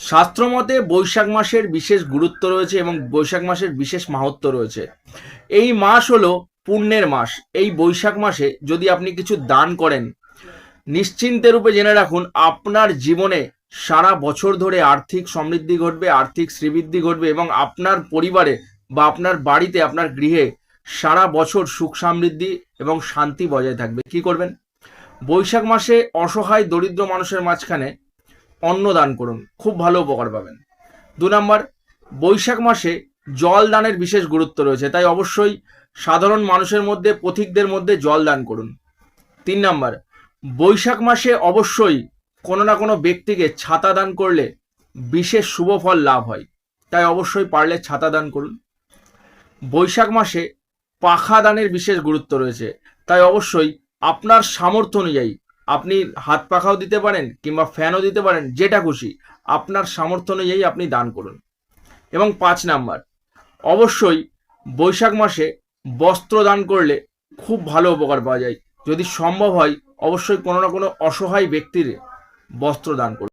শাস্ত্রমতে বৈশাখ মাসের বিশেষ গুরুত্ব রয়েছে এবং বৈশাখ মাসের বিশেষ মাহাত্ম্য রয়েছে। এই মাস হলো পুণ্যের মাস। এই বৈশাখ মাসে যদি আপনি কিছু দান করেন, নিশ্চিন্তে রূপে জেনে রাখুন আপনার জীবনে সারা বছর ধরে আর্থিক সমৃদ্ধি ঘটবে, আর্থিক শ্রীবৃদ্ধি ঘটবে এবং আপনার পরিবারে বা আপনার বাড়িতে, আপনার গৃহে সারা বছর সুখ সমৃদ্ধি এবং শান্তি বজায় থাকবে। কি করবেন? বৈশাখ মাসে অসহায় দরিদ্র মানুষের মাঝখানে অন্ন দান করুন, খুব ভালো উপকার পাবেন। 2 নম্বর, বৈশাখ মাসে জল দানের বিশেষ গুরুত্ব রয়েছে, তাই অবশ্যই সাধারণ মানুষের মধ্যে, পথিকদের মধ্যে জল দান করুন। 3 নম্বর, বৈশাখ মাসে অবশ্যই কোনো না কোনো ব্যক্তিকে ছাতা দান করলে বিশেষ শুভ ফল লাভ হয়, তাই অবশ্যই পারলে ছাতা দান করুন। বৈশাখ মাসে পাখা দানের বিশেষ গুরুত্ব রয়েছে, তাই অবশ্যই আপনার সামর্থ্য অনুযায়ী আপনি হাত পাখাও দিতে পারেন কিংবা ফ্যানও দিতে পারেন, যেটা খুশি আপনার সামর্থ্য অনুযায়ী আপনি দান করুন। এবং 5 নাম্বার, অবশ্যই বৈশাখ মাসে বস্ত্র দান করলে খুব ভালো উপকার পাওয়া যায়। যদি সম্ভব হয় অবশ্যই কোনো না কোনো অসহায় ব্যক্তির বস্ত্র দান করুন।